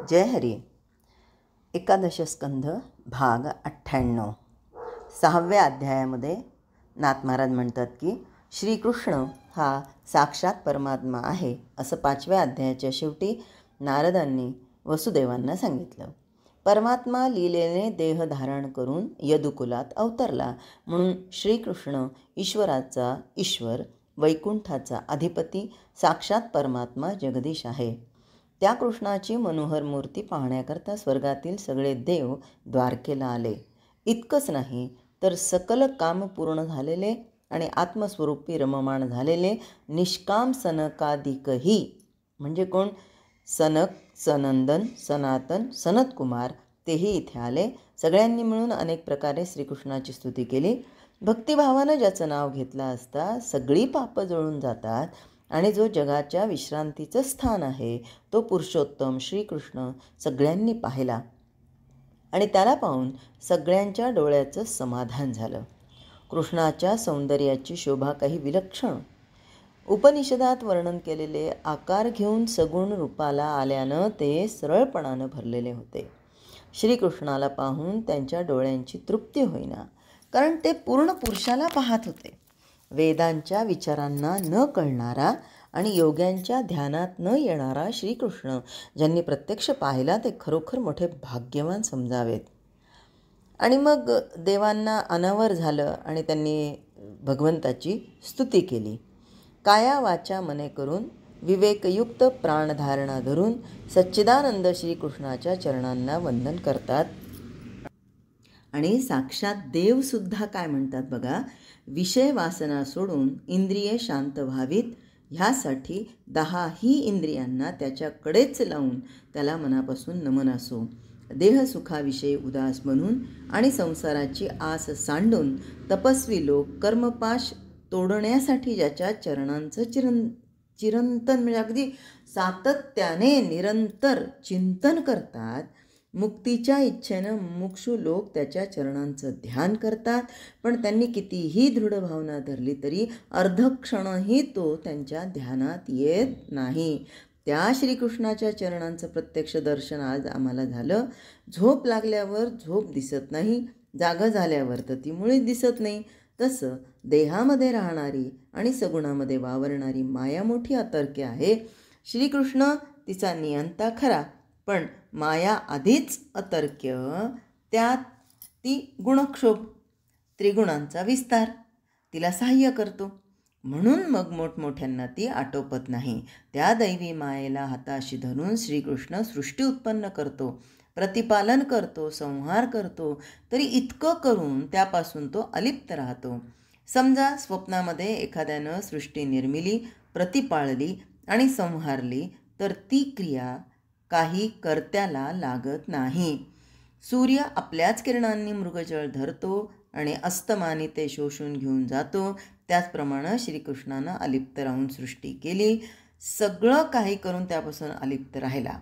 जय हरी. एकादश स्कंध भाग 98. 6व्या अध्यायामध्ये नाथ महाराज म्हणतात की श्रीकृष्ण हा साक्षात परमात्मा आहे असं 5व्या अध्यायाच्या शेवटी नारदांनी वसुदेवांना सांगितलं. परमात्मा लीलेने देह धारण करून यदुकुलात अवतरला म्हणून श्रीकृष्ण ईश्वराचा ईश्वर, वैकुंठाचा अधिपती, साक्षात परमात्मा जगदीश आहे. त्या कृष्णाची मनोहर मूर्ती पाहण्याकरता स्वर्गातील सगळे देव द्वारकेला आले. इतकंच नाही तर सकल काम पूर्ण झालेले आणि आत्मस्वरूपी रममाण झालेले निष्काम सनकादिकही, म्हणजे कोण? सनक, सनंदन, सनातन, सनतकुमार, तेही इथे आले. सगळ्यांनी मिळून अनेक प्रकारे श्रीकृष्णाची स्तुती केली. भक्तिभावानं ज्याचं नाव घेतलं असता सगळी पापं जळून जातात आणि जो जगाच्या विश्रांतीचं स्थान आहे तो पुरुषोत्तम श्रीकृष्ण सगळ्यांनी पाहिला आणि त्याला पाहून सगळ्यांच्या डोळ्याचं समाधान झालं. कृष्णाच्या सौंदर्याची शोभा काही विलक्षण. उपनिषदात वर्णन केलेले आकार घेऊन सगुण रूपाला आल्यानं ते सरळपणानं भरलेले होते. श्रीकृष्णाला पाहून त्यांच्या डोळ्यांची तृप्ती होईना, कारण ते पूर्ण पुरुषाला पाहत होते. वेदांच्या विचारांना न कळणारा आणि योग्यांच्या ध्यानात न येणारा श्रीकृष्ण ज्यांनी प्रत्यक्ष पाहिला ते खरोखर मोठे भाग्यवान समजावेत. आणि मग देवांना अनावर झालं आणि त्यांनी भगवंताची स्तुती केली. काया वाचा मने करून विवेकयुक्त प्राणधारणा धरून सच्चिदानंद श्रीकृष्णाच्या चरणांना वंदन करतात. आणि साक्षात देवसुद्धा काय म्हणतात बघा, विषय वासना सोडून इंद्रिये शांत व्हावीत ह्यासाठी 10ही इंद्रियांना त्याच्याकडेच लावून त्याला मनापासून नमन असो. देहसुखाविषयी उदास बनून आणि संसाराची आस सांडून तपस्वी लोक कर्मपाश तोडण्यासाठी ज्याच्या चरणांचं चिरंतन म्हणजे अगदी सातत्याने निरंतर चिंतन करतात. मुक्तीच्या इच्छेनं मुमुक्षू लोक त्याच्या चरणांचं ध्यान करतात, पण त्यांनी कितीही दृढ भावना धरली तरी अर्धक्षणही तो त्यांच्या ध्यानात येत नाही. त्या श्रीकृष्णाच्या चरणांचं प्रत्यक्ष दर्शन आज आम्हाला झालं. झोप लागल्यावर झोप दिसत नाही, जागं झाल्यावर तर ती मुळीच दिसत नाही. तसं देहामध्ये राहणारी आणि सगुणामध्ये वावरणारी माया मोठी अतर्क्य आहे. श्रीकृष्ण तिचा नियंता खरा, पण माया आधीच अतर्क्य, त्यात ती गुणक्षोभ, त्रिगुणांचा विस्तार तिला सहाय्य करतो. म्हणून मग मोठमोठ्यांना ती आटोपत नाही. त्या दैवी मायेला हाताशी धरून श्रीकृष्ण सृष्टी उत्पन्न करतो, प्रतिपालन करतो, संहार करतो. तरी इतकं करून त्यापासून तो अलिप्त राहतो. समजा स्वप्नामध्ये एखाद्यानं सृष्टी निर्मिली, प्रतिपाळली आणि संहारली तर ती क्रिया काही कर्त्याला लागत नाही. सूर्य आपल्याच किरणांनी मृगजळ धरतो आणि अस्तमानी ते शोषून घेऊन जातो. त्याचप्रमाणे श्रीकृष्णानं अलिप्त राहून सृष्टी केली, सगळं काही करून त्यापासून अलिप्त राहिला.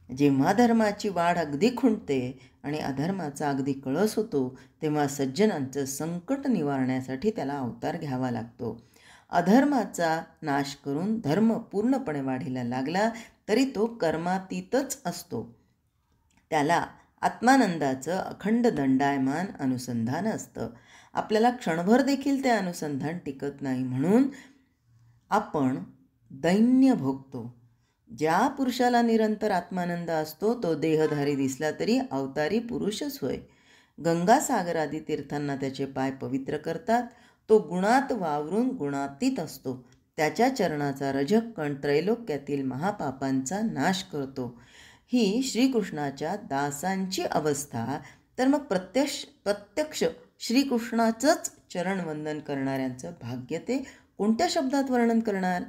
जेव्हा धर्माची वाढ अगदी खुंटते आणि अधर्माचा अगदी कळस होतो तेव्हा सज्जनांचं संकट निवारण्यासाठी त्याला अवतार घ्यावा लागतो. अधर्माचा नाश करून धर्म पूर्णपणे वाढीला लागला तरी तो कर्मातीतच असतो. त्याला आत्मानंदाचं अखंड दंडायमान अनुसंधान असतं. आपल्याला क्षणभर देखील ते अनुसंधान टिकत नाही, म्हणून आपण दैन्य भोगतो. ज्या पुरुषाला निरंतर आत्मानंद असतो तो देहधारी दिसला तरी अवतारी पुरुषच होय. गंगासागर तीर्थांना त्याचे पाय पवित्र करतात. तो गुणात वावरून गुणातीत असतो. त्याच्या चरणाचा रजककण त्रैलोक्यातील महापापांचा नाश करतो. ही श्रीकृष्णाच्या दासांची अवस्था. तर मग प्रत्यक्ष श्रीकृष्णाचंच चरणवंदन करणाऱ्यांचं भाग्य ते कोणत्या शब्दात वर्णन करणार?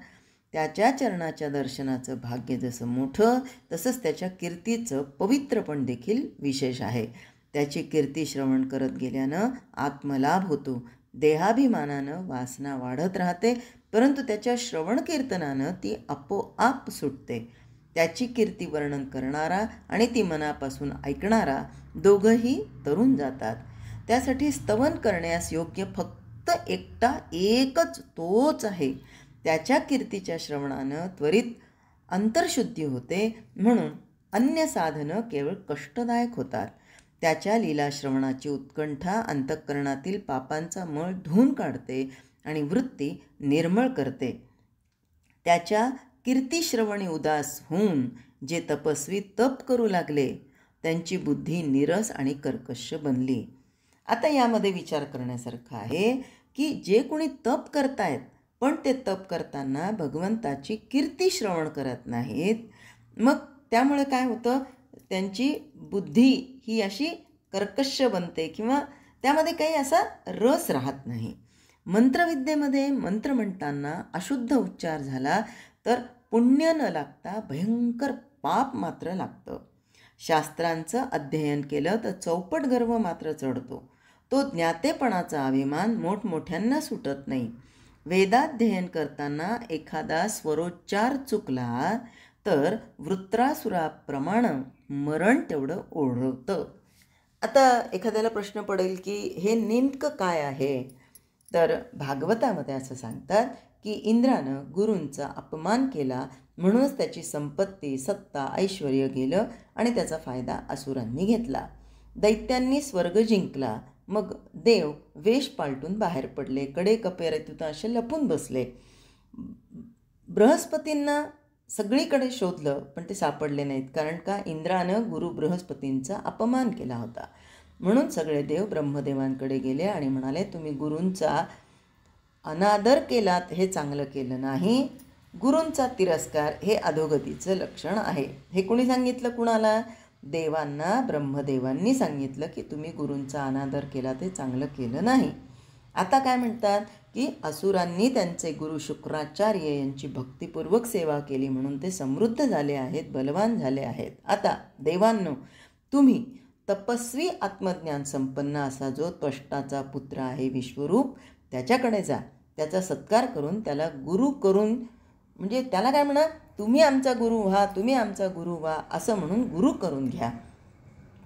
त्याच्या चरणाच्या दर्शनाचं भाग्य जसं मोठं तसंच त्याच्या कीर्तीचं पवित्रपण देखील विशेष आहे. त्याची कीर्ती श्रवण करत गेल्यानं आत्मलाभ होतो. देहाभिमानानं वासना वाढत राहते, परंतु त्याच्या श्रवण कीर्तनानं ती आपोआप सुटते. त्याची कीर्ती वर्णन करणारा आणि ती मनापासून ऐकणारा दोघंही तरुण जातात. त्यासाठी स्तवन करण्यास योग्य फक्त एकच तोच आहे. त्याच्या कीर्तीच्या श्रवणानं त्वरित अंतर्शुद्धी होते. म्हणून अन्य साधनं केवळ कष्टदायक होतात. त्याच्या लीलाश्रवणाची उत्कंठा अंतःकरणातील पापांचा मळ धुवून काढते आणि वृत्ती निर्मळ करते. त्याच्या कीर्तिश्रवणी उदास होऊन जे तपस्वी तप करू लागले त्यांची बुद्धी नीरस आणि कर्कश बनली. आता यामध्ये विचार करण्यासारखं आहे की जे कोणी तप करतायत पण ते तप करताना भगवंताची कीर्ती श्रवण करत नाहीत, मग त्यामुळे काय होतं, त्यांची बुद्धी ही अशी कर्कश बनते किंवा त्यामध्ये काही असा रस राहत नाही. मंत्रविद्येमध्ये मंत्र म्हणताना अशुद्ध उच्चार झाला तर पुण्य न लागता भयंकर पाप मात्र लागतं. शास्त्रांचं अध्ययन केलं तर चौपट गर्व मात्र चढतो. तो ज्ञातेपणाचा अभिमान मोठमोठ्यांना सुटत नाही. वेदाध्ययन करताना एखादा स्वरोच्चार चुकला तर वृत्रासुराप्रमाणे मरण तेवढं ओढवतं. आता एखाद्याला प्रश्न पडेल की हे नेमकं काय आहे, तर भागवतामध्ये असं सांगतात की इंद्रानं गुरूंचा अपमान केला म्हणूनच त्याची संपत्ती, सत्ता, ऐश्वर्य गेलं आणि त्याचा फायदा असुरांनी घेतला. दैत्यांनी स्वर्ग जिंकला, मग देव वेश पालटून बाहेर पडले, कडे कपेरेतून असे लपून बसले. बृहस्पतींना सगळीकडे शोधलं पण ते सापडले नाहीत, कारण का इंद्रानं गुरु बृहस्पतींचा अपमान केला होता. म्हणून सगळे देव ब्रह्मदेवांकडे गेले आणि म्हणाले, तुम्ही गुरूंचा अनादर केलात हे चांगलं केलं नाही, गुरूंचा तिरस्कार हे अधोगतीचं लक्षण आहे. हे कोणी सांगितलं कुणाला? देवांना ब्रह्मदेवांनी सांगितलं की तुम्ही गुरूंचा अनादर केला ते चांगलं केलं नाही. आता काय म्हणतात की असुरांनी त्यांचे गुरु शुक्राचार्य यांची भक्तिपूर्वक सेवा केली म्हणून ते समृद्ध झाले आहेत, बलवान झाले आहेत. आता देवांनो, तुम्ही तपस्वी आत्मज्ञान संपन्न असा जो त्वष्टाचा पुत्र आहे विश्वरूप, त्याच्याकडे जा, त्याचा सत्कार करून त्याला गुरु करून, म्हणजे त्याला काय म्हणा, तुम्ही आमचा गुरु व्हा, तुम्ही आमचा गुरु व्हा असं म्हणून गुरु करून घ्या.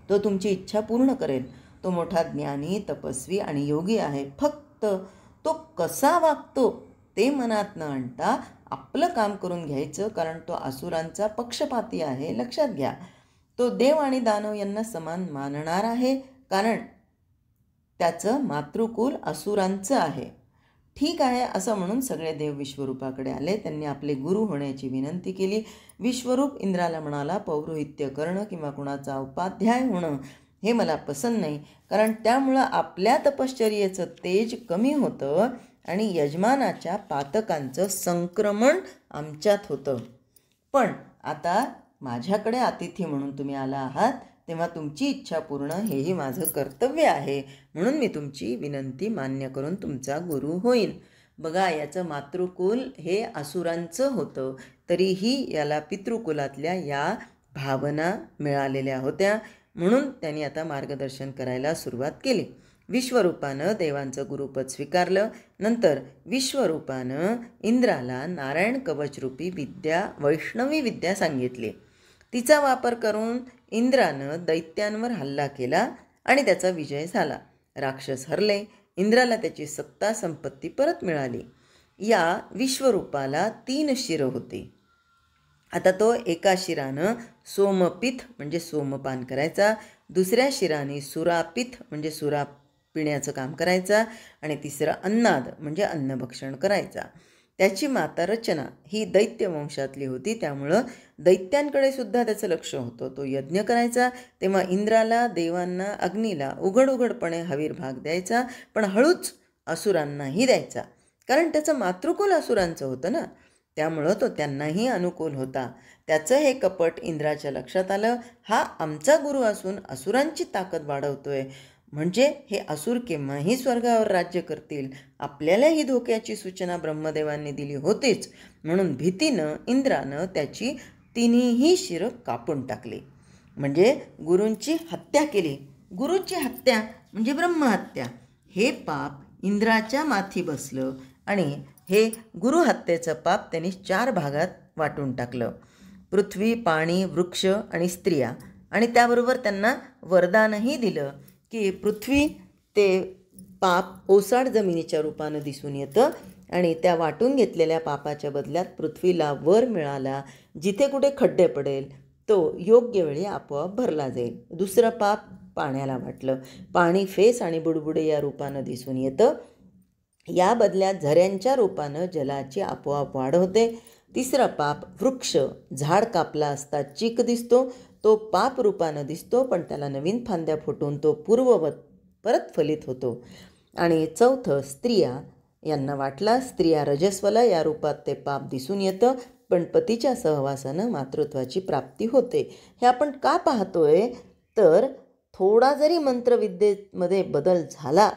तो तुमची इच्छा पूर्ण करेल. तो मोठा ज्ञानी, तपस्वी आणि योगी आहे. फक्त तो कसा वागतो ते मनात न आणता आपलं काम करून घ्यायचं, कारण तो असुरांचा पक्षपाती आहे, लक्षात घ्या. तो देव आणि दानव यांना समान मानणार आहे, कारण त्याचं मातृकुल असुरांचं आहे. ठीक आहे असं म्हणून सगळे देव विश्वरूपाकडे आले. त्यांनी आपले गुरु होण्याची विनंती केली. विश्वरूप इंद्राला म्हणाला, पौरोहित्य करणं किंवा कुणाचा उपाध्याय होणं हे मला पसंत नाही, कारण त्यामुळं आपल्या तपश्चर्येचं तेज कमी होतं आणि यजमानाच्या पातकांचं संक्रमण आमच्यात होतं. पण आता माझ्याकडे अतिथी म्हणून तुम्ही आला आहात, तेव्हा तुमची इच्छा पूर्ण हेही माझं कर्तव्य आहे, म्हणून मी तुमची विनंती मान्य करून तुमचा गुरु होईन. बघा, याचं मातृकुल हे असुरांचं होतं, तरीही याला पितृकुलातल्या या भावना मिळालेल्या होत्या, म्हणून त्यांनी आता मार्गदर्शन करायला सुरुवात केली. विश्वरूपानं देवांचं गुरुपद स्वीकारलं. नंतर विश्वरूपानं इंद्राला नारायण कवचरूपी विद्या, वैष्णवी विद्या सांगितली. तिचा वापर करून इंद्रानं दैत्यांवर हल्ला केला आणि त्याचा विजय झाला. राक्षस हरले. इंद्राला त्याची सत्ता संपत्ती परत मिळाली. या विश्वरूपाला 3 शिरं होती. आता तो एका शिरानं सोमपिथ म्हणजे सोमपान करायचा, दुसऱ्या शिराने सुरापिथ म्हणजे सुरा पिण्याचं काम करायचा आणि तिसरा अन्नाद म्हणजे अन्नभक्षण करायचा. त्याची माता रचना ही दैत्यवंशातली होती, त्यामुळं दैत्यांकडे सुद्धा त्याचं लक्ष होतं. तो यज्ञ करायचा तेव्हा इंद्राला, देवांना, अग्नीला उघड हवीर भाग द्यायचा, पण हळूच असुरांनाही द्यायचा, कारण त्याचं मातृकुल असुरांचं होतं ना, त्यामुळं तो त्यांनाही अनुकूल होता. त्याचं हे कपट इंद्राच्या लक्षात आलं. हा आमचा गुरु असून असुरांची ताकद वाढवतोय, म्हणजे हे असुर केव्हाही स्वर्गावर राज्य करतील, आपल्याला ही धोक्याची सूचना ब्रह्मदेवांनी दिली होतीच. म्हणून भीतीनं इंद्रानं त्याची 3ही शिरं कापून टाकली, म्हणजे गुरूंची हत्या केली. गुरूची हत्या म्हणजे ब्रह्महत्या. हे पाप इंद्राच्या माथी बसलं आणि हे गुरुहत्येचं पाप त्यांनी 4 भागात वाटून टाकलं. पृथ्वी, पाणी, वृक्ष आणि स्त्रिया, आणि त्याबरोबर त्यांना वरदानही दिलं की पृथ्वी ते पाप ओसाड जमिनीच्या रूपानं दिसून येतं आणि त्या वाटून घेतलेल्या पापाच्या बदल्यात पृथ्वीला वर मिळाला. जिथे कुठे खड्डे पडेल तो योग्य वेळी आपोआप भरला जाईल. दुसरं पाप पाण्याला वाटलं. पाणी फेस आणि बुडबुडे या रूपानं दिसून येतं. या बदल्यात झऱ्यांच्या रूपानं जलाची आपोआप वाढ होते. तिसरं पाप वृक्ष, झाड कापला असता चीक दिसतो, तो पाप रूपानं दिसतो, पण त्याला नवीन फांद्या फुटून तो पूर्ववत परत फलित होतो. आणि चौथं स्त्रिया, यांना वाटला स्त्रिया रजस्वला या रूपात ते पाप दिसून येतं, पण पतीच्या सहवासानं मातृत्वाची प्राप्ती होते. हे आपण का पाहतोय तर थोडा जरी मंत्रविद्येमध्ये बदल झाला,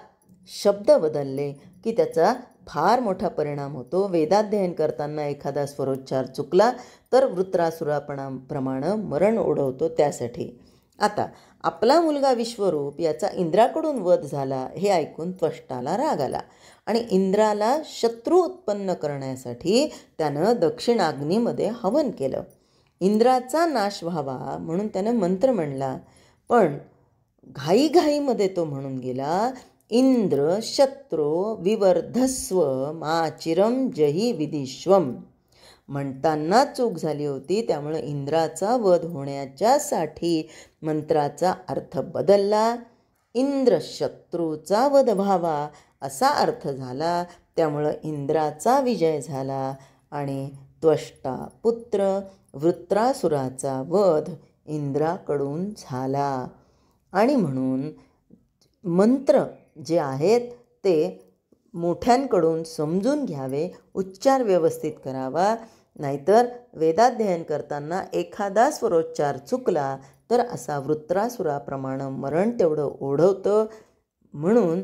शब्द बदलले की त्याचा फार मोठा परिणाम होतो. वेदाध्ययन करताना एखादा स्वरोच्चार चुकला तर वृत्रासुराप्रमाणे मरण ओढवतो. त्यासाठी आता आपला मुलगा विश्वरूप याचा इंद्राकडून वध झाला हे ऐकून त्वष्टाला राग आला आणि इंद्राला शत्रू उत्पन्न करण्यासाठी त्यानं दक्षिणाग्नीमध्ये हवन केलं. इंद्राचा नाश व्हावा म्हणून त्यानं मंत्र म्हणला, पण घाईघाईमध्ये तो म्हणून गेला, इंद्र शत्रो विवर्धस्व माचिरम जही विदिश्वम. म्हणताना चूक झाली होती, त्यामुळे इंद्राचा वध होण्याच्यासाठी मंत्राचा अर्थ बदलला. इंद्र शत्रूचा वध व्हावा असा अर्थ झाला, त्यामुळं इंद्राचा विजय झाला आणि त्वष्टा पुत्र वृत्रासुराचा वध इंद्राकडून झाला. आणि म्हणून मंत्र जे आहेत ते मोठ्यांकडून समजून घ्यावे, उच्चार व्यवस्थित करावा, नाहीतर वेदाध्ययन करताना एखादा स्वरोच्चार चुकला तर असा वृत्रासुराप्रमाणे मरण तेवढं ओढवतं. म्हणून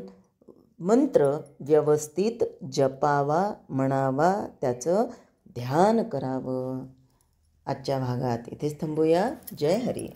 मंत्र व्यवस्थित जपावा, म्हणावा, त्याचं ध्यान करावं. आजच्या भागात इथेच थांबूया. जय हरी.